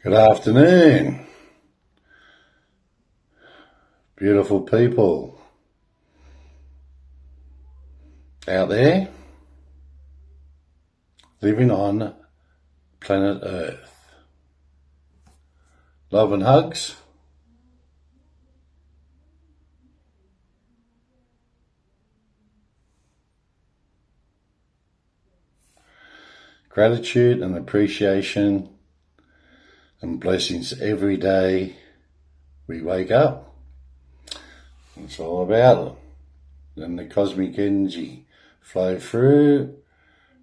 Good afternoon, beautiful people out there living on planet Earth. Love and hugs. Gratitude and appreciation and blessings every day we wake up. It's all about it. Then the cosmic energy flow through,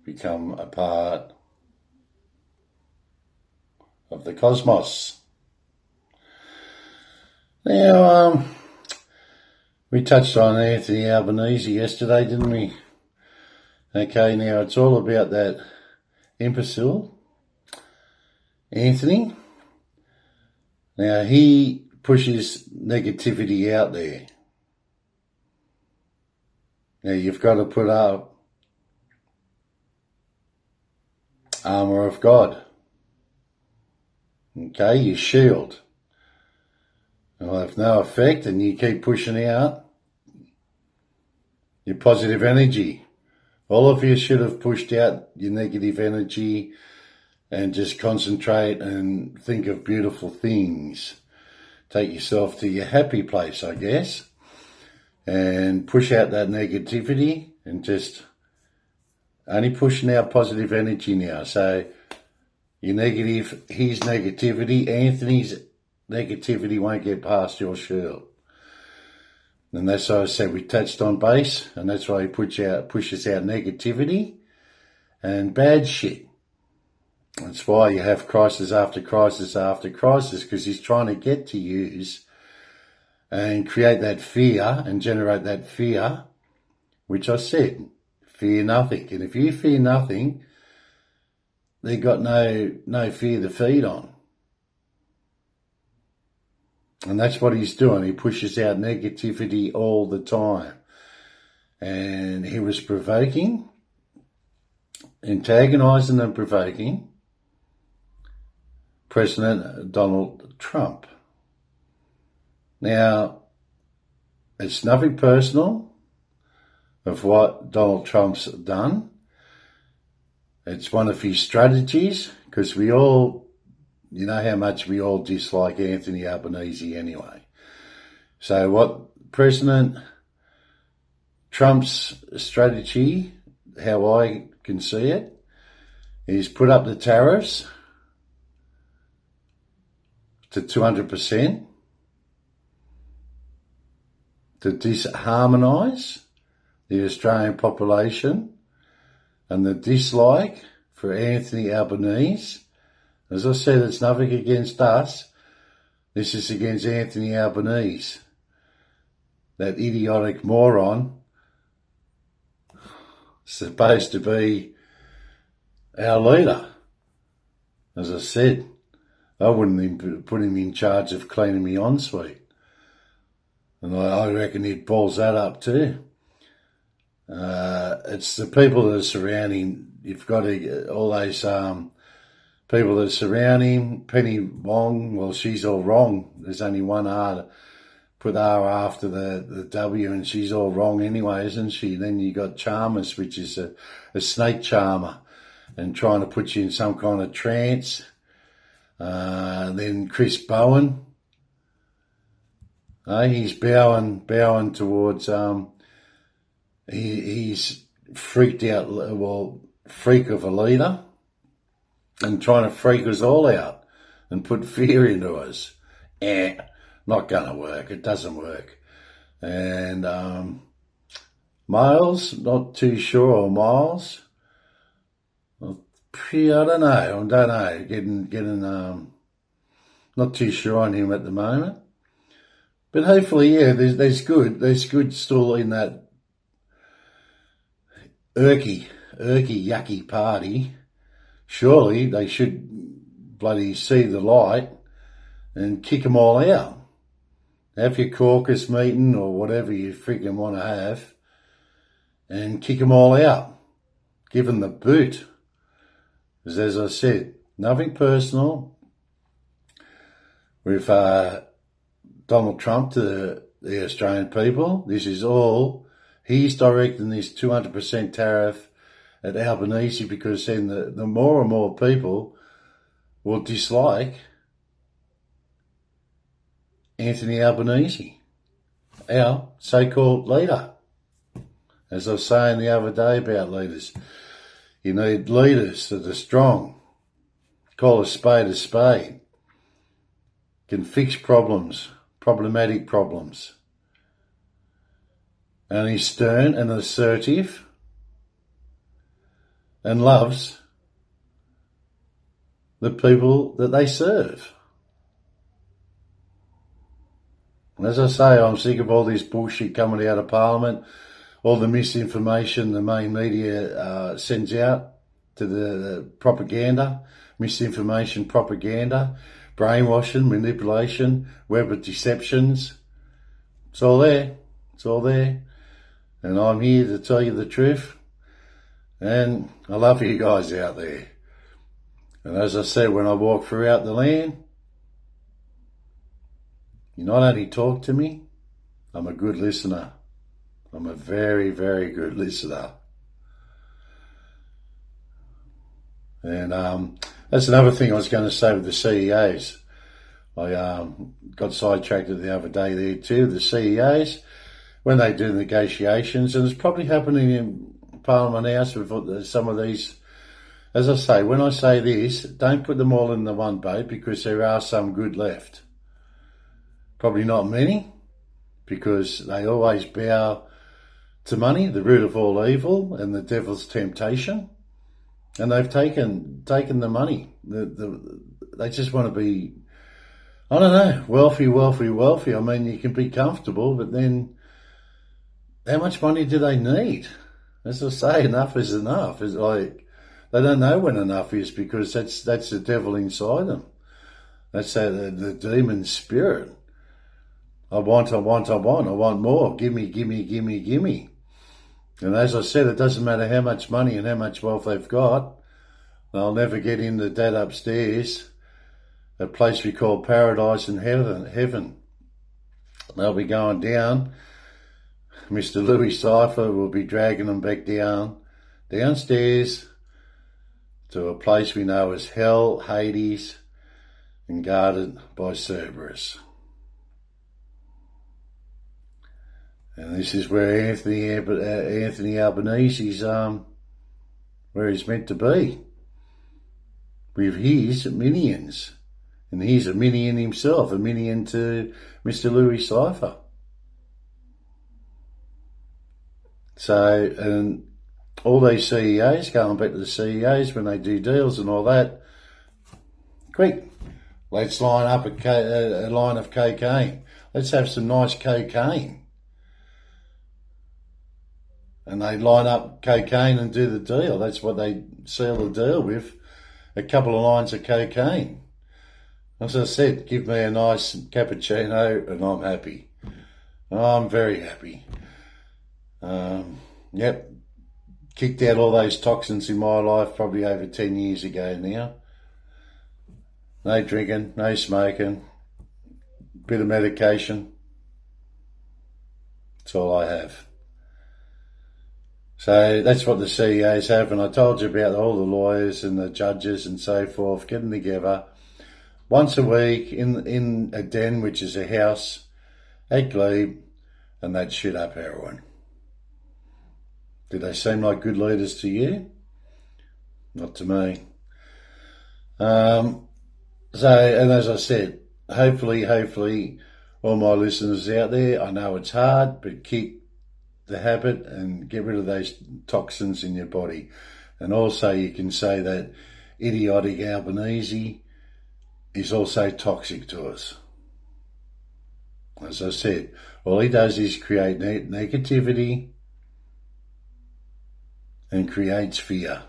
become a part of the cosmos. Now, we touched on Anthony Albanese yesterday, didn't we? Okay, now it's all about that imbecile, Anthony. Now, he pushes negativity out there. Now, you've got to put up armour of God. Okay, your shield. It'll have no effect, and you keep pushing out your positive energy. All of you should have pushed out your negative energy and just concentrate and think of beautiful things. Take yourself to your happy place, I guess, and push out that negativity and just only pushing out positive energy now. So your negative, his negativity, Anthony's negativity won't get past your shield. And that's why I said we touched on base, and that's why he pushes out negativity and bad shit. That's why you have crisis after crisis after crisis, because he's trying to get to use and create that fear and generate that fear, which I said, fear nothing. And if you fear nothing, they've got no fear to feed on. And that's what he's doing. He pushes out negativity all the time. And he was provoking, antagonising and provoking President Donald Trump. Now, it's nothing personal of what Donald Trump's done. It's one of his strategies, because we all, you know how much we all dislike Anthony Albanese anyway. So what President Trump's strategy, how I can see it, is put up the tariffs to 200%, to disharmonise the Australian population, and the dislike for Anthony Albanese. As I said, it's nothing against us. This is against Anthony Albanese, that idiotic moron, supposed to be our leader. As I said, I wouldn't even put him in charge of cleaning me ensuite. And I reckon he'd balls that up too. It's the people that are surrounding him. You've got all those people that surround him. Penny Wong, well, she's all wrong. There's only one R. Put R after the W, and she's all wrong anyway, isn't she? Then you got Chalmers, which is a snake charmer, and trying to put you in some kind of trance. Then Chris Bowen, he's bowing towards, he's freaked out, well, freak of a leader, and trying to freak us all out and put fear into us. Not going to work. It doesn't work. And Miles, not too sure. Miles, I don't know. Getting not too sure on him at the moment. But hopefully, yeah, there's good still in that irky, yucky party. Surely they should bloody see the light and kick them all out. Have your caucus meeting or whatever you freaking want to have and kick them all out. Give them the boot. Because as I said, nothing personal. with Donald Trump to the Australian people. This is all, he's directing this 200% tariff at Albanese, because then the more and more people will dislike Anthony Albanese, our so-called leader. As I was saying the other day about leaders, you need leaders that are strong, call a spade, can fix problems, problematic problems. And he's stern and assertive and loves the people that they serve. And as I say, I'm sick of all this bullshit coming out of Parliament, all the misinformation the main media sends out to the propaganda, misinformation propaganda, brainwashing, manipulation, web of deceptions. It's all there. It's all there. And I'm here to tell you the truth. And I love you guys out there. And as I said, when I walk throughout the land, you not only talk to me, I'm a good listener. I'm a very, very good listener. And that's another thing I was going to say with the CEOs. I got sidetracked the other day there too. The CEOs, when they do negotiations, and it's probably happening in Parliament House with some of these. As I say, when I say this, don't put them all in the one boat, because there are some good left. Probably not many, because they always bow to money, the root of all evil and the devil's temptation. And they've taken the money. They just want to be, I don't know, wealthy. I mean, you can be comfortable, but then how much money do they need? As I say, enough is enough. It's like they don't know when enough is, because that's the devil inside them. That's the demon spirit. I want more. Give me. And as I said, it doesn't matter how much money and how much wealth they've got. They'll never get into that upstairs, a place we call paradise and heaven. They'll be going down. Mr. Louis Cypher will be dragging them back downstairs to a place we know as hell, Hades, and guarded by Cerberus. And this is where Anthony Albanese's where he's meant to be, with his minions. And he's a minion himself, a minion to Mr. Louis Cypher. So, and all these CEOs, going back to the CEOs when they do deals and all that, quick, let's line up a line of cocaine. Let's have some nice cocaine. And they line up cocaine and do the deal. That's what they seal the deal with, a couple of lines of cocaine. As I said, give me a nice cappuccino and I'm happy. I'm very happy. Yep, kicked out all those toxins in my life probably over 10 years ago now. No drinking, no smoking, bit of medication. That's all I have. So that's what the CEOs have, and I told you about all the lawyers and the judges and so forth getting together once a week in a den, which is a house at Glebe, and they'd shoot up heroin. Did they seem like good leaders to you? Not to me. And as I said, hopefully, all my listeners out there, I know it's hard, but kick the habit and get rid of those toxins in your body. And also you can say that idiotic Albanese is also toxic to us. As I said, all he does is create negativity and creates fear.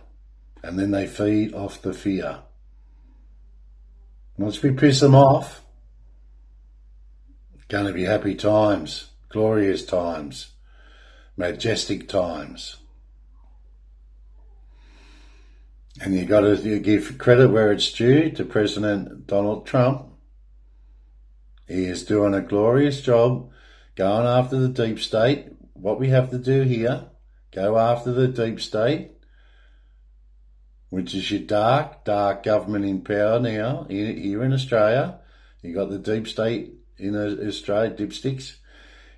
And then they feed off the fear. Once we piss them off, it's going to be happy times, glorious times, majestic times. And you got to give credit where it's due to President Donald Trump. He is doing a glorious job going after the deep state. What we have to do here, go after the deep state, which is your dark government in power now here in Australia. You got the deep state in Australia, dipsticks.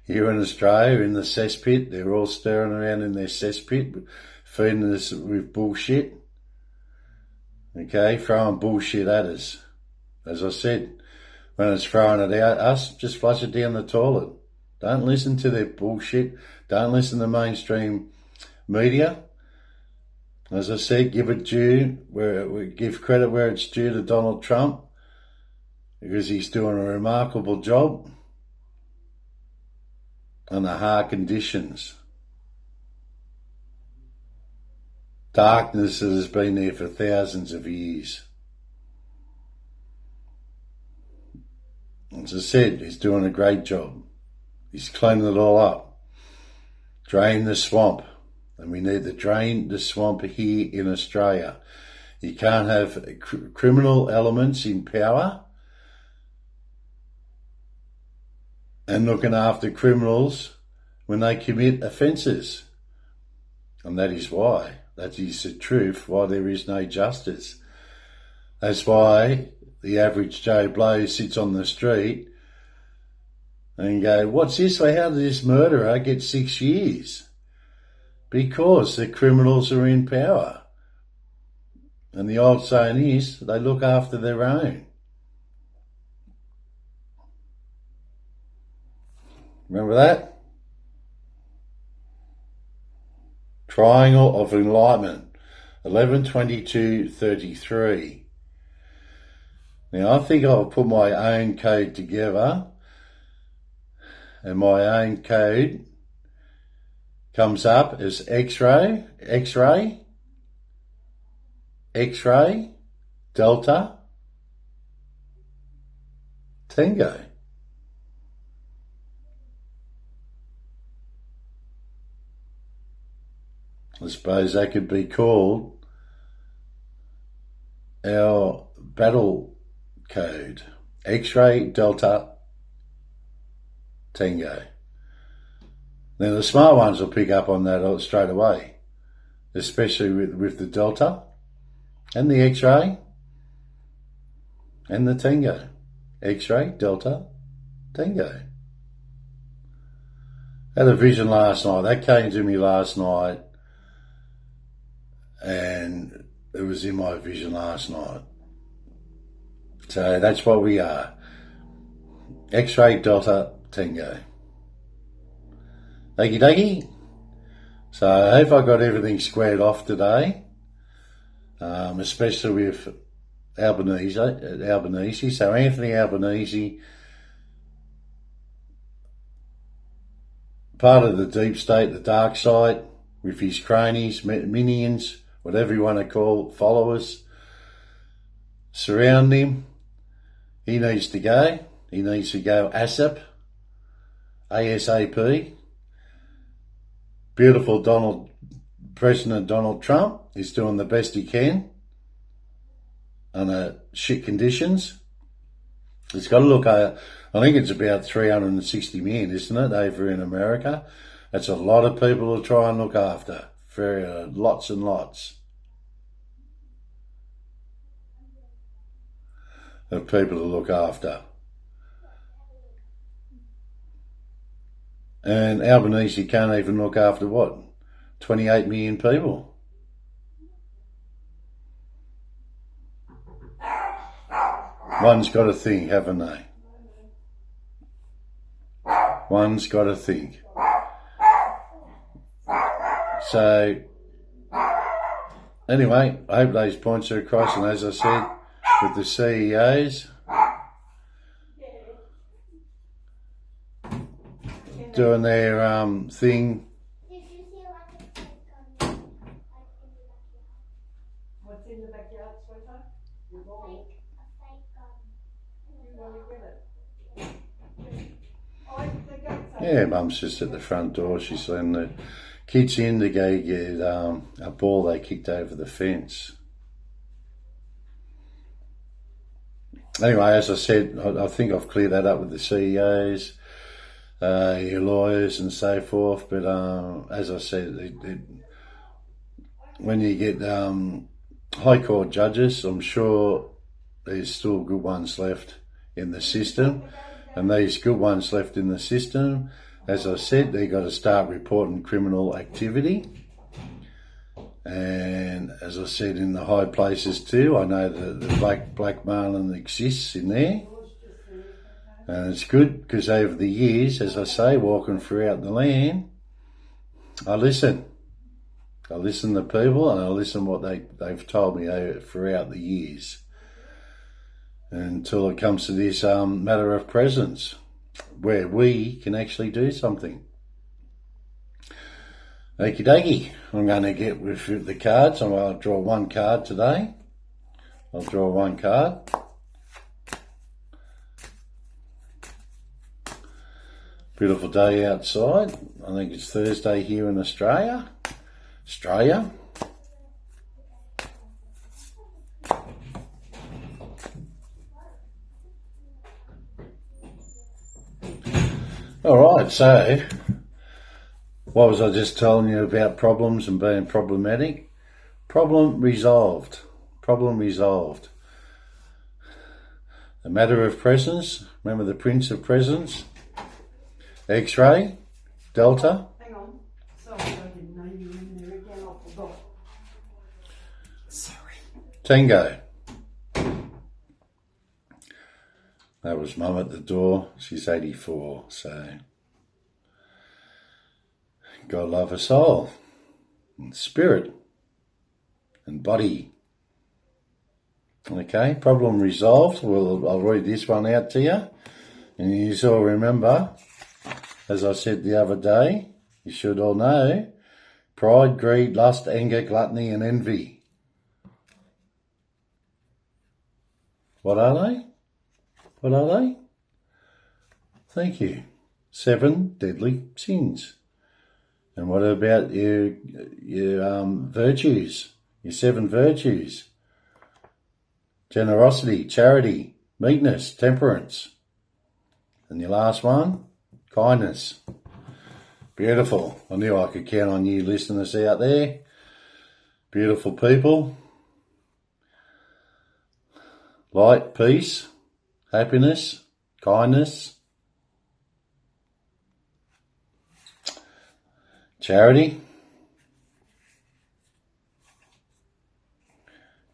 Here in Australia, in the cesspit, they're all stirring around in their cesspit, feeding us with bullshit. Okay, throwing bullshit at us. As I said, when it's throwing it at us, just flush it down the toilet. Don't listen to their bullshit. Don't listen to mainstream media. As I said, give credit where it's due to Donald Trump, because he's doing a remarkable job under hard conditions. Darkness that has been there for thousands of years. As I said, he's doing a great job. He's cleaning it all up. Drain the swamp. And we need to drain the swamp here in Australia. You can't have criminal elements in power and looking after criminals when they commit offences. And that is why. That is the truth, why there is no justice. That's why the average Joe Blow sits on the street and go, what's this? How did this murderer get 6 years? Because the criminals are in power. And the old saying is, they look after their own. Remember that? Triangle of Enlightenment, 11/22/33. Now, I think I'll put my own code together, and my own code comes up as X-ray, Delta, Tango. I suppose that could be called our battle code. X-ray, Delta, Tango. Now the smart ones will pick up on that straight away, especially with the Delta and the X-ray and the Tango. X-ray, Delta, Tango. Had a vision last night. That came to me last night, and it was in my vision last night. So that's what we are. X-ray, Delta, Tango. Okie dokie. So I hope I got everything squared off today, especially with Albanese. So Anthony Albanese, part of the deep state, the dark side, with his cronies, minions, whatever you want to call it, followers, surround him. He needs to go. He needs to go ASAP. Beautiful President Donald Trump is doing the best he can under shit conditions. It's got to look, I think it's about 360 million, isn't it, over in America? That's a lot of people to try and look after. Lots and lots of people to look after. And Albanese can't even look after what? 28 million people. One's got to think, haven't they? One's got to think. So, anyway, I hope those points are across, and as I said, with the CEOs doing their thing. What's in the backyard, sweetheart? Your ball. A fake gun. You want to get it? Yeah, Mum's just at the front door. She's letting the kids in to go get a ball they kicked over the fence. anyway, as I said, I think I've cleared that up with the CEOs, your lawyers and so forth. But as I said, when you get High Court judges, I'm sure there's still good ones left in the system. And these good ones left in the system, as I said, they've got to start reporting criminal activity. And as I said, in the high places too, I know that the blackmailing exists in there. And it's good because over the years, as I say, walking throughout the land, I listen. I listen to people and I listen what they've told me throughout the years. Until it comes to this matter of presence, where we can actually do something. Okie dokie, I'm going to get with the cards. I'm going to draw one card today. I'll draw one card. Beautiful day outside. I think it's Thursday here in Australia. Alright, so what was I just telling you about problems and being problematic? Problem resolved. A matter of presence. Remember the Prince of Presence? X-ray. Delta. Hang on. Sorry, I didn't know you were in there again. I forgot. Sorry. Tango. That was Mum at the door. She's 84, so God love her soul and spirit and body. Okay, problem resolved. Well, I'll read this one out to you. And you all remember, as I said the other day, you should all know, pride, greed, lust, anger, gluttony and envy. What are they? What are they? Thank you. 7 deadly sins. And what about your virtues? Your 7 virtues. Generosity, charity, meekness, temperance. And your last one, kindness. Beautiful. I knew I could count on you listeners out there. Beautiful people. Light, peace, happiness, kindness, charity,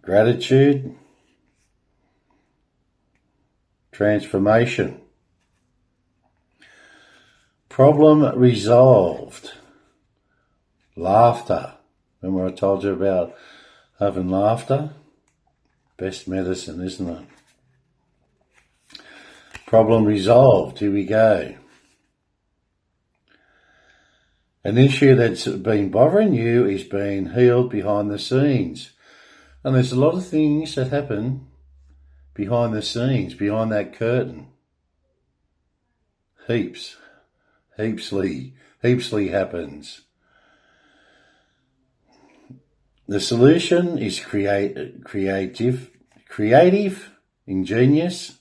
gratitude, transformation. Problem resolved. Laughter. Remember I told you about having laughter? Best medicine, isn't it? Problem resolved. Here we go. An issue that's been bothering you is being healed behind the scenes. And there's a lot of things that happen behind the scenes, behind that curtain. Heapsly happens. The solution is creative, ingenious,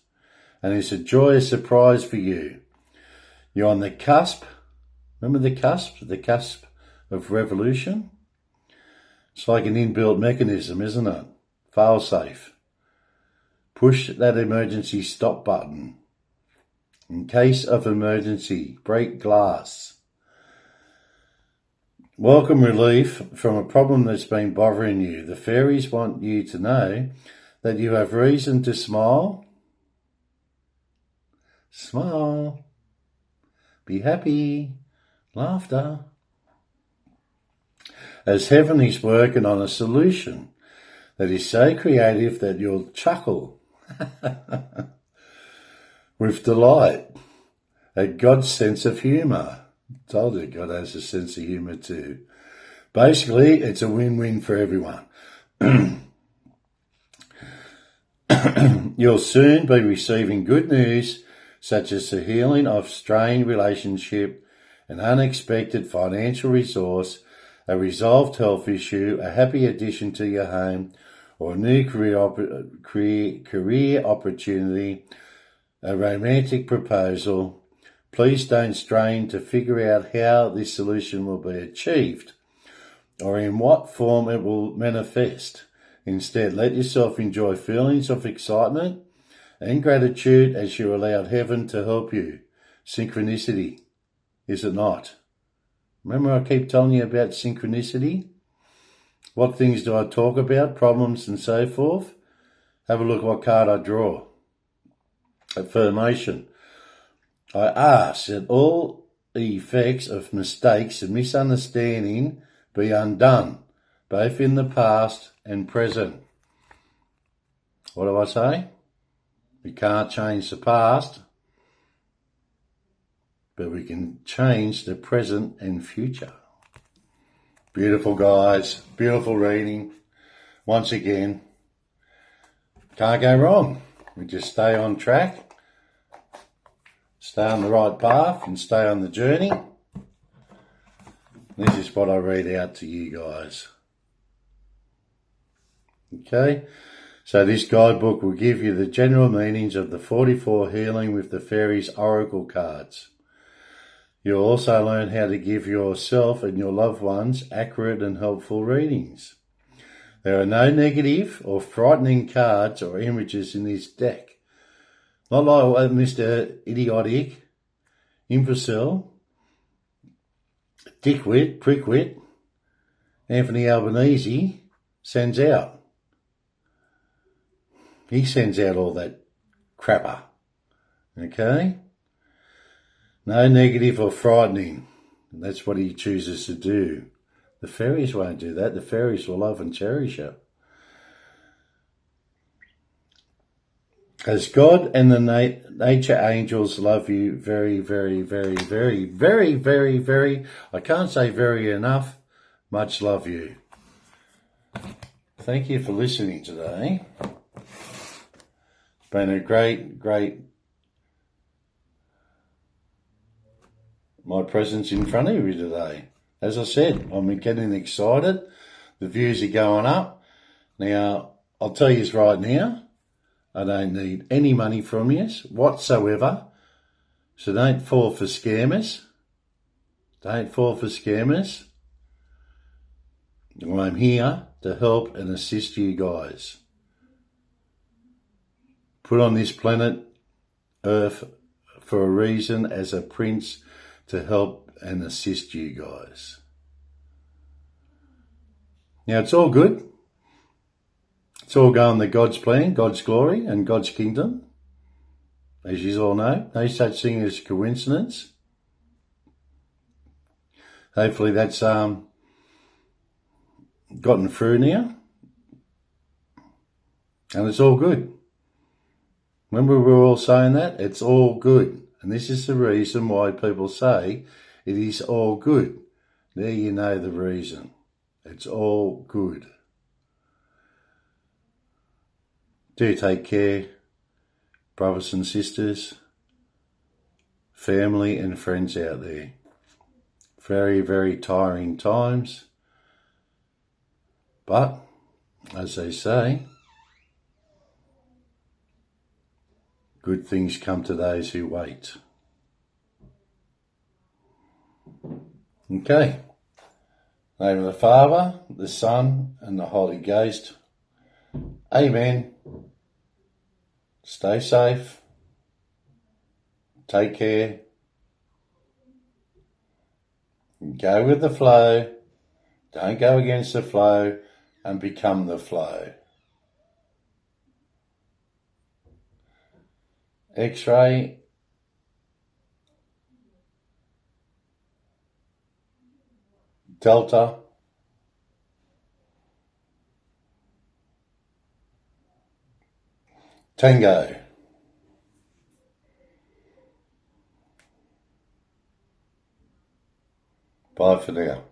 and it's a joyous surprise for you. You're on the cusp. Remember the cusp? The cusp of revolution? It's like an inbuilt mechanism, isn't it? Fail safe. Push that emergency stop button. In case of emergency, break glass. Welcome relief from a problem that's been bothering you. The fairies want you to know that you have reason to smile. Smile. Be happy. Laughter. As heaven is working on a solution that is so creative that you'll chuckle with delight at God's sense of humour. I told you God has a sense of humour too. Basically, it's a win-win for everyone. You'll soon be receiving good news such as the healing of strained relationship, an unexpected financial resource, a resolved health issue, a happy addition to your home, or a new career opportunity, a romantic proposal, please don't strain to figure out how this solution will be achieved or in what form it will manifest. Instead, let yourself enjoy feelings of excitement and gratitude as you allowed heaven to help you. Synchronicity, is it not? Remember I keep telling you about synchronicity? What things do I talk about? Problems and so forth? Have a look what card I draw. Affirmation. I ask that all the effects of mistakes and misunderstanding be undone, both in the past and present. What do I say? We can't change the past, but we can change the present and future. Beautiful, guys. Beautiful reading. Once again, can't go wrong. We just stay on track, stay on the right path and stay on the journey. This is what I read out to you guys. Okay, so this guidebook will give you the general meanings of the 44 Healing with the Fairies Oracle cards. You'll also learn how to give yourself and your loved ones accurate and helpful readings. There are no negative or frightening cards or images in this deck. Not like Mr. Idiotic, Imbecile, Dickwit, Prickwit, Anthony Albanese sends out. He sends out all that crapper. Okay? No negative or frightening. That's what he chooses to do. The fairies won't do that. The fairies will love and cherish you. As God and the nature angels love you very, very, very, very, very, very, very, I can't say very enough, much love you. Thank you for listening today. It's been a great my presence in front of you today. As I said, I'm getting excited. The views are going up. Now, I'll tell you right now, I don't need any money from you whatsoever. So don't fall for scammers. Don't fall for scammers. I'm here to help and assist you guys. Put on this planet Earth for a reason as a prince to help and assist you guys. Now it's all good. It's all going to God's plan, God's glory and God's kingdom. As you all know, no such thing as coincidence. Hopefully that's gotten through now. And it's all good. Remember we were all saying that? It's all good. And this is the reason why people say it is all good. There you know the reason. It's all good. Do take care, brothers and sisters, family and friends out there. Very, very tiring times. But, as they say, good things come to those who wait. Okay. In the name of the Father, the Son, and the Holy Ghost. Amen. Stay safe. Take care. Go with the flow. Don't go against the flow and become the flow. X-ray. Delta. Tango. Bye for now.